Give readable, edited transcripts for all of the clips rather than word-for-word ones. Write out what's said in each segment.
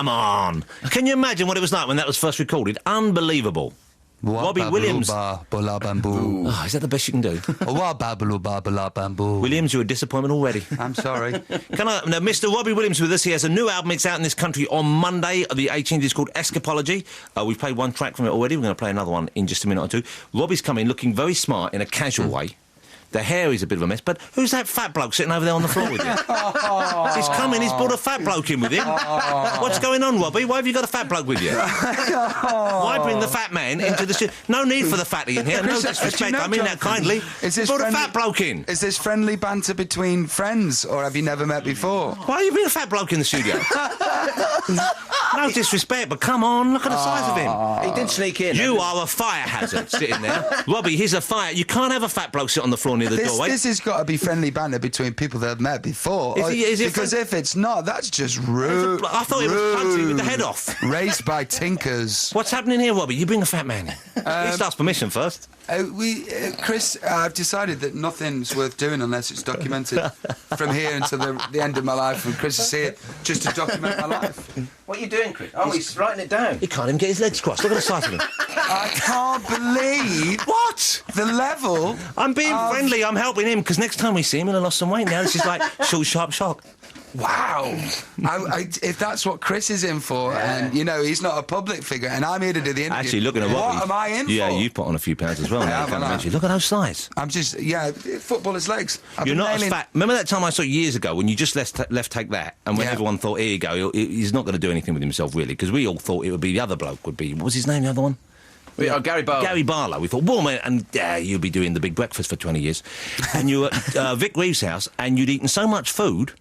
Come on. Can you imagine what it was like when that was first recorded? Unbelievable. Robbie Williams. Oh, is that the best you can do? Williams, you're a disappointment already. I'm sorry. Now, Mr. Robbie Williams with us. He has a new album. It's out in this country on Monday, the 18th. It's called Escapology. We've played one track from it already. We're going to play another one in just a minute or two. Robbie's come in looking very smart in a casual way. The hair is a bit of a mess, but who's that fat bloke sitting over there on the floor with you? He's coming, he's brought a fat bloke in with him. What's going on, Robbie? Why have you got a fat bloke with you? Why bring the fat man into the... No need for the fatty in here, no disrespect, I mean that kindly. Brought a fat bloke in. Is this friendly banter between friends, or have you never met before? Why are you being a fat bloke in the studio? No disrespect, but come on, look at the size of him. He did sneak in. You are a fire hazard sitting there. Robbie, he's a fire... You can't have a fat bloke sit on the floor near the doorway. This has got to be friendly banter between people that have met before. Because if it's not, that's just rude. I thought it was punching with the head off. Raised by tinkers. What's happening here, Robbie? You bring a fat man in. He starts permission first. Chris, I've decided that nothing's worth doing unless it's documented from here until the end of my life. And Chris is here just to document my life. What are you doing, Chris? Oh, he's writing it down. He can't even get his legs crossed. Look at the size of him. I can't believe... What? The level... I'm being friendly. I'm helping him, because next time we see him, he'll have lost some weight. Now this is like short, sharp shock. Wow. If that's what Chris is in for, and, you know, he's not a public figure, and I'm here to do the interview... Actually, looking at Robbie... What am I in for? Yeah, you've put on a few pounds as well. Look at those thighs. I'm just... Yeah, footballer's legs. You're not as fat. Remember that time I saw years ago when you just left take that, and when everyone thought, here you go, he's not going to do anything with himself, really, because we all thought it would be the other bloke would be... What was his name, the other one? Gary Barlow. Gary Barlow. We thought, well, man, and you'll be doing the big breakfast for 20 years. And you were at Vic Reeves' house, and you'd eaten so much food,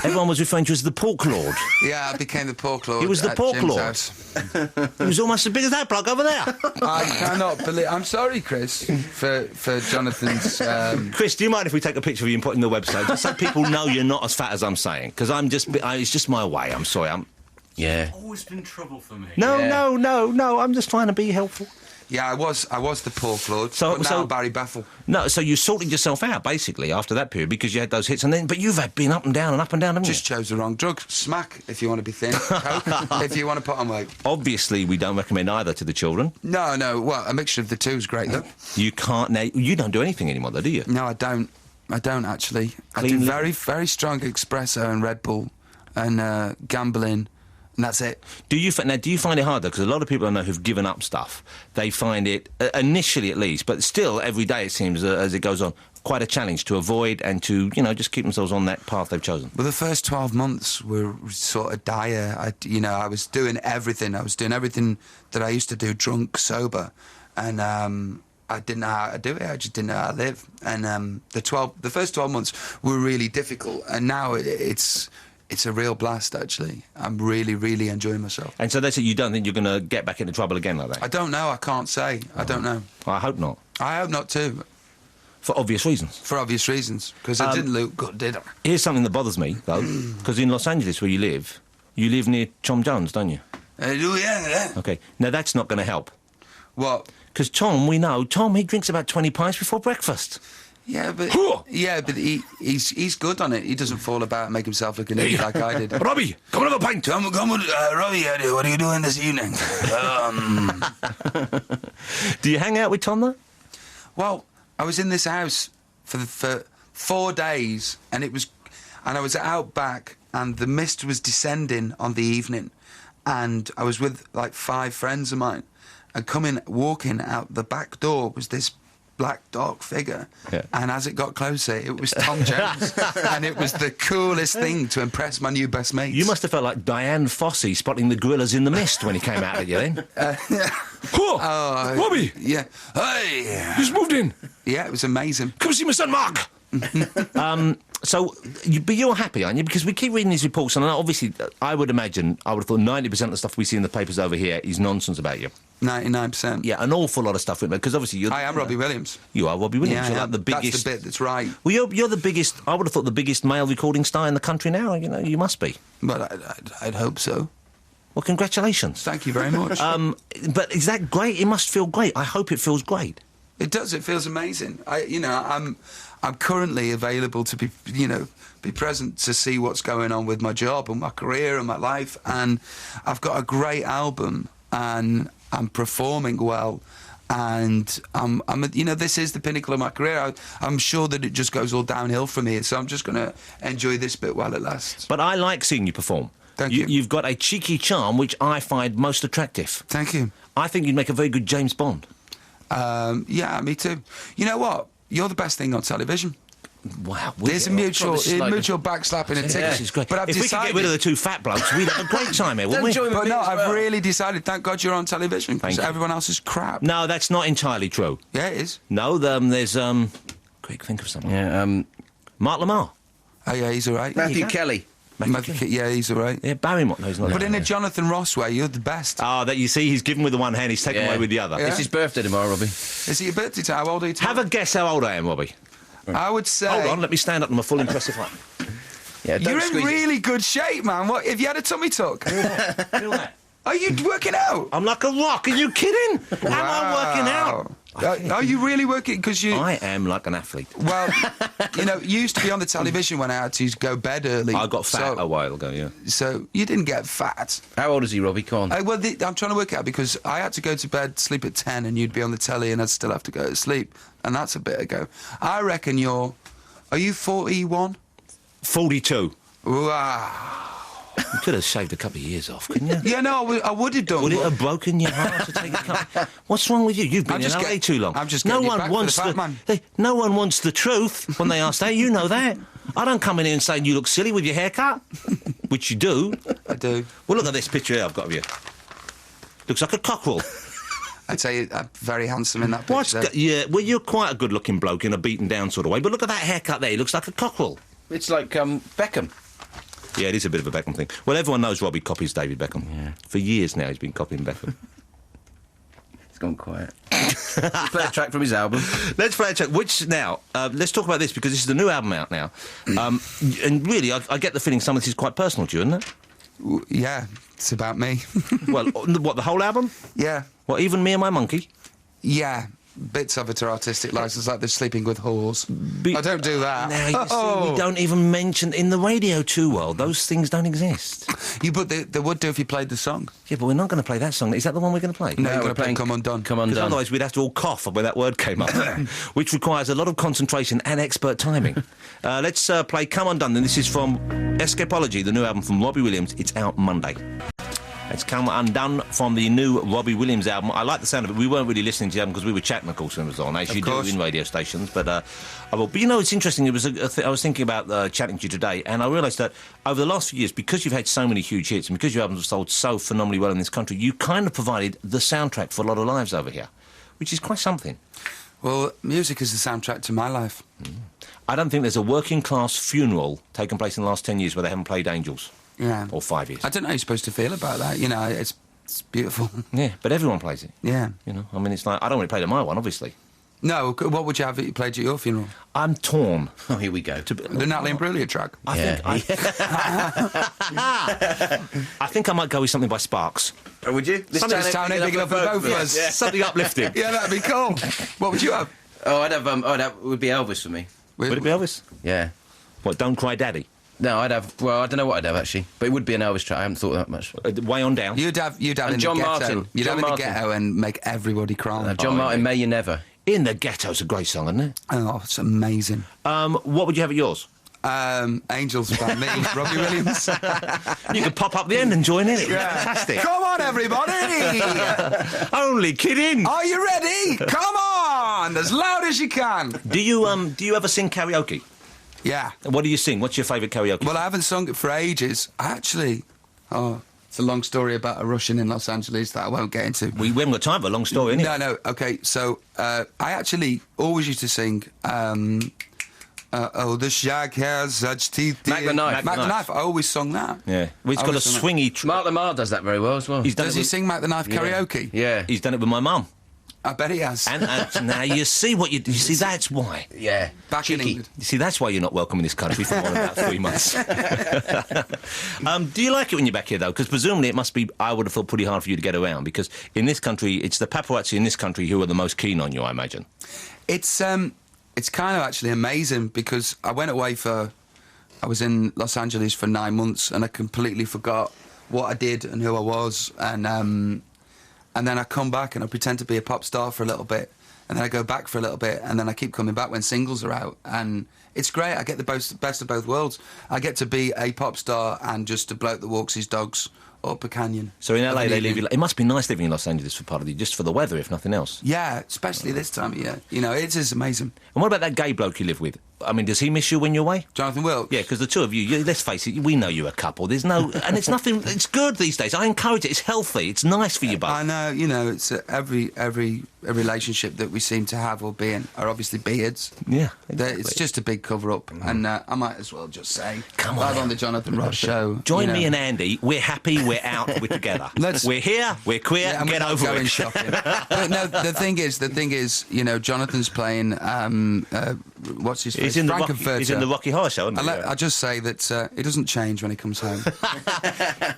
everyone was referring to you as the pork lord. Yeah, I became the pork lord. He was the pork Jim's lord. House. He was almost as big as that bloke over there. I cannot believe... I'm sorry, Chris, for Jonathan's... Chris, do you mind if we take a picture of you and put it on the website, just so people know you're not as fat as I'm saying? Because it's just my way. I'm sorry. Yeah. Always been trouble for me. No. I'm just trying to be helpful. Yeah, I was the pork lord, but now Barry Baffle. No, so you sorted yourself out, basically, after that period, because you had those hits, but you've been up and down, haven't you? Just chose the wrong drug. Smack, if you want to be thin. Coke, if you want to put on weight. Obviously, we don't recommend either to the children. No, well, a mixture of the two is great, though. You can't... Now, you don't do anything anymore, though, do you? No, I don't, actually. I do very, very strong espresso and Red Bull and gambling... And that's it. Do you find it harder? Because a lot of people I know who've given up stuff, they find it, initially at least, but still every day it seems, as it goes on, quite a challenge to avoid and to, just keep themselves on that path they've chosen. Well, the first 12 months were sort of dire. I was doing everything. I was doing everything that I used to do, drunk, sober. And I didn't know how to do it. I just didn't know how to live. And the first 12 months were really difficult. And now it's a real blast, actually. I'm really, really enjoying myself. And so that's it, you don't think you're going to get back into trouble again like that? I don't know, I can't say. I don't know. Well, I hope not. I hope not, too. For obvious reasons? For obvious reasons, because it didn't look good, did it? Here's something that bothers me, though, because in Los Angeles, where you live near Tom Jones, don't you? I do, yeah. OK, now that's not going to help. What? Because Tom, he drinks about 20 pints before breakfast. Yeah, but he's good on it. He doesn't fall about and make himself look an idiot like I did. Robbie, come and have a pint. Come on, Robbie, what are you doing this evening? Do you hang out with Tom, though? Well, I was in this house for 4 days, and I was out back, and the mist was descending on the evening, and I was with, 5 friends of mine, and walking out the back door was this black dark figure, and as it got closer it was Tom Jones. And it was the coolest thing to impress my new best mates. You must have felt like Diane Fossey spotting the gorillas in the mist when he came out at you then. Robbie! Yeah. Hey! You just moved in! Yeah, it was amazing. Come see my son Mark! But you're happy, aren't you? Because we keep reading these reports, and obviously I would have thought 90% of the stuff we see in the papers over here is nonsense about you. 99%. Yeah, an awful lot of stuff, because obviously I am Robbie Williams. You are Robbie Williams. Yeah, you're like the biggest... That's the bit that's right. Well, you're the biggest... I would have thought the biggest male recording star in the country now. You must be. But I'd hope so. Well, congratulations. Thank you very much. But is that great? It must feel great. I hope it feels great. It does. It feels amazing. I'm currently available to be, be present to see what's going on with my job and my career and my life. And I've got a great album, and I'm performing well. And this is the pinnacle of my career. I'm sure that it just goes all downhill from here. So I'm just going to enjoy this bit while it lasts. But I like seeing you perform. Thank you. You've got a cheeky charm which I find most attractive. Thank you. I think you'd make a very good James Bond. Yeah, me too. You know what? You're the best thing on television. Wow. There's a mutual backslapping and tickle. This is great. But I've if decided, we could get rid of the two fat blokes, we'd have a great time here, wouldn't we? But no, I've really decided, thank God you're on television, because everyone else is crap. No, that's not entirely true. Yeah, it is. No, there's... Quick, think of someone. Yeah, Mark Lamar. Oh, yeah, he's all right. Matthew Kelly. Yeah, he's all right. Yeah, Barrymore. No, he's not. But in a Jonathan Ross way, you're the best. Oh, that you see, he's given with the one hand, he's taken away with the other. Yeah. It's his birthday tomorrow, Robbie. Is it your birthday time? How old are you? Have a guess how old I am, Robbie. I would say... Hold on, let me stand up in my full impressive height. Yeah, don't You're in squeeze really good shape, man. What, have you had a tummy tuck? Feel that? Are you working out? I'm like a rock. Are you kidding? Am I working out? Are you really working? Because you... I am like an athlete. Well, you used to be on the television when I had to go bed early. I got fat a while ago, yeah. So you didn't get fat. How old is he, Robbie? Come on. I'm trying to work out, because I had to go to bed, sleep at 10, and you'd be on the telly, and I'd still have to go to sleep. And that's a bit ago. I reckon you're... Are you 41? 42. Wow. You could have shaved a couple of years off, couldn't you? Yeah, no, I would have done. Would it have broken your heart to take a couple? What's wrong with you? You've been in LA too long. I'm just getting no one back wants for the fat man. No one wants the truth when they ask that. You know that. I don't come in here and say you look silly with your haircut, which you do. I do. Well, look at this picture here I've got of you. Looks like a cockerel. I'd say I'm very handsome in that picture. Yeah, well, you're quite a good-looking bloke in a beaten-down sort of way, but look at that haircut there. He looks like a cockerel. It's like Beckham. Yeah, it is a bit of a Beckham thing. Well, everyone knows Robbie copies David Beckham. Yeah. For years now, he's been copying Beckham. It's gone quiet. Let's play a track from his album. Let's play a track. Which now? Let's talk about this, because this is the new album out now. And really, I get the feeling some of this is quite personal to you, isn't it? Yeah, it's about me. Well, what, the whole album? Yeah. What, even Me and My Monkey? Yeah. Bits of it are artistic license, like they're sleeping with whores. I don't do that. Now, you see, we don't even mention... In the Radio 2 world, those things don't exist. But they would do if you played the song. Yeah, but we're not going to play that song. Is that the one we're going to play? No, you're going to play Come Undone. Come Because Undone. otherwise we'd have to all cough when that word came up, which requires a lot of concentration and expert timing. Let's play Come Undone, and this is from Escapology, the new album from Robbie Williams. It's out Monday. It's Come Undone from the new Robbie Williams album. I like the sound of it. We weren't really listening to the album because we were chatting, of course, when it was on, as you do in radio stations. But you know, it's interesting. It was I was thinking about chatting to you today, and I realised that over the last few years, because you've had so many huge hits and because your albums have sold so phenomenally well in this country, you kind of provided the soundtrack for a lot of lives over here, which is quite something. Well, music is the soundtrack to my life. I don't think there's a working-class funeral taken place in the last 10 years where they haven't played Angels. Yeah. Or 5 years. I don't know how you're supposed to feel about that. You know, it's beautiful. Yeah, but everyone plays it. Yeah. You know, I mean, it's like, I don't want to play it at my one, obviously. No, what would you have if you played at your funeral? I'm torn. Oh, here we go. The Natalie Imbruglia track? I think I might go with something by Sparks. Oh, would you? This town ain't big enough for both of us. Yeah. Something uplifting. Yeah, that'd be cool. What would you have? Oh, I'd have. It would be Elvis for me. Would it be Elvis? Yeah. What, Don't Cry Daddy? No, I'd have. Well, I don't know what I'd have actually, but it would be an Elvis track. I haven't thought that much. Way on down. You'd have And in John the ghetto. Martin. You'd John have in the Martin. ghetto and make everybody cry. John Martin, May You Never. In the Ghetto's a great song, isn't it? Oh, it's amazing. What would you have at yours? Angels by me, Robbie Williams. You could pop up the end and join in. It Yeah. Fantastic. Come on, everybody! Only kidding. Are you ready? Come on, as loud as you can. Do you ever sing karaoke? Yeah. What do you sing? What's your favourite karaoke? Well, I haven't sung it for ages. Actually, it's a long story about a Russian in Los Angeles that I won't get into. We haven't got time for a long story, innit? No. Okay, so I actually always used to sing. Oh, the shag has such teeth. Mac the Knife. Mac the Knife. I always sung that. Yeah. Well, he's got a swingy... Mark Lamar does that very well as well. Does he sing Mac the Knife karaoke? Yeah. He's done it with my mum. I bet he has. And now you see what you see. That's why. Yeah. Back in England. You see, that's why you're not welcome in this country for more than about 3 months. Do you like it when you're back here, though? Because presumably it must be, I would have thought, pretty hard for you to get around, because in this country, it's the paparazzi in this country who are the most keen on you, I imagine. It's It's kind of actually amazing because I was in Los Angeles for 9 months and I completely forgot what I did and who I was, and then I come back and I pretend to be a pop star for a little bit, and then I go back for a little bit, and then I keep coming back when singles are out, and it's great. I get the best of both worlds. I get to be a pop star and just a bloke that walks his dogs up a canyon. So in LA, they leave you. It must be nice living in Los Angeles for part of the, just for the weather, if nothing else. Yeah, especially this time of year. You know, it is amazing. And what about that gay bloke you live with? I mean, does he miss you when you're away? Jonathan Wilkes? Yeah, because the two of you, let's face it, we know you're a couple. There's no... And it's nothing... It's good these days. I encourage it. It's healthy. It's nice for you both. I know, you know, it's every relationship that we seem to have or be in are obviously beards. Yeah, exactly. It's just a big cover-up. And I might as well just say... Come live on the Jonathan Ross show. Join me and Andy. We're happy, we're out, we're together. We're here, we're queer, and get over it. Shopping. But no, the thing is, you know, Jonathan's playing... what's his face? He's in the Rocky Horror Show, isn't he? I just say that it doesn't change when he comes home.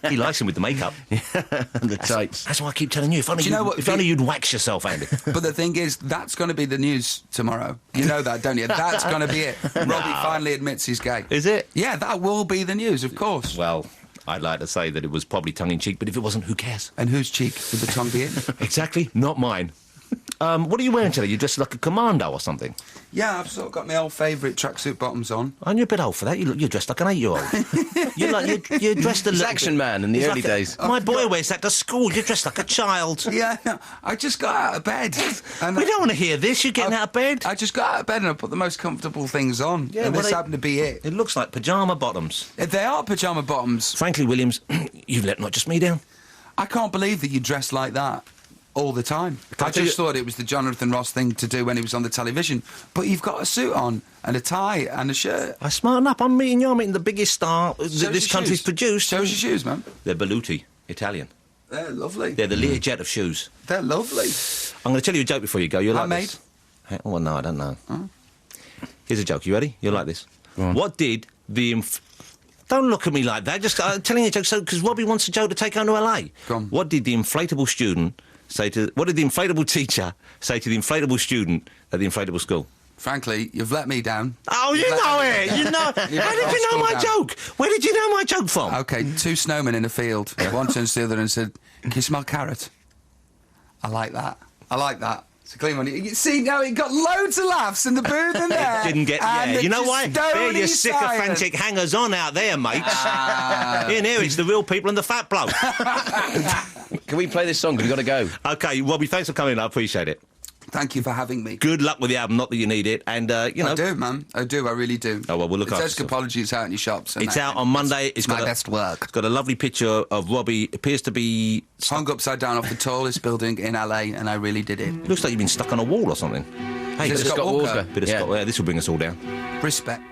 He likes him with the makeup. And the tights. That's why I keep telling you. If only you'd wax yourself, Andy. But the thing is, that's going to be the news tomorrow. You know that, don't you? That's going to be it. Robbie finally admits he's gay. Is it? Yeah, that will be the news, of course. Well, I'd like to say that it was probably tongue-in-cheek, but if it wasn't, who cares? And whose cheek would the tongue be in? Exactly, not mine. What are you wearing today? You're dressed like a commando or something? Yeah, I've sort of got my old favourite tracksuit bottoms on. Aren't you a bit old for that? You're dressed like an 8-year-old. you're dressed a He's little Action Man in the early days. My boy wears that to school. You're dressed like a child. Yeah, no, I just got out of bed. And We don't want to hear this. You're getting out of bed. I just got out of bed and I put the most comfortable things on. Yeah, and well, this happened to be it. It looks like pyjama bottoms. They are pyjama bottoms. Frankly, Williams, you've let not just me down. I can't believe that you dress like that all the time. I just thought it was the Jonathan Ross thing to do when he was on the television. But you've got a suit on and a tie and a shirt. I smarten up. I'm meeting you. I'm meeting the biggest star that this country's produced. Show us your shoes, man. They're Beluti, Italian. They're lovely. They're the Learjet of shoes. They're lovely. I'm going to tell you a joke before you go. You'll like Handmade? this. Oh, well, no, I don't know. Oh. Here's a joke. You ready? You'll like this. What did the... Don't look at me like that. Just telling you a joke because Robbie wants a joke to take home to LA. Go on. What did the inflatable student say to... What did the inflatable teacher say to the inflatable student at the inflatable school? Frankly, you've let me down. Oh, you know it! You know... How did you know my joke? Where did you know my joke from? OK, two snowmen in a field. One turns to the other and said, "Can you smell carrot?" I like that. I like that. It's a clean one. You see, now it got loads of laughs in the booth and there. It didn't get... And Yeah, you know why? They're stony your silence. sycophantic hangers-on out there, mates. In here, it's the real people and the fat bloke. Can we play this song? We've got to go. OK, Robbie, thanks for coming. I appreciate it. Thank you for having me. Good luck with the album, not that you need it. And, you know... I do, man. I do. I really do. Oh, well, we'll look after It's Escapology. It's out in your shops. It's out on Monday. It's my best work. It's got a lovely picture of Robbie. Appears to be... Hung upside down off the tallest building in LA, and I really did it. Looks like you've been stuck on a wall or something. Hey, Is it Scott Walker? Bit of Scott. Yeah, this will bring us all down. Respect.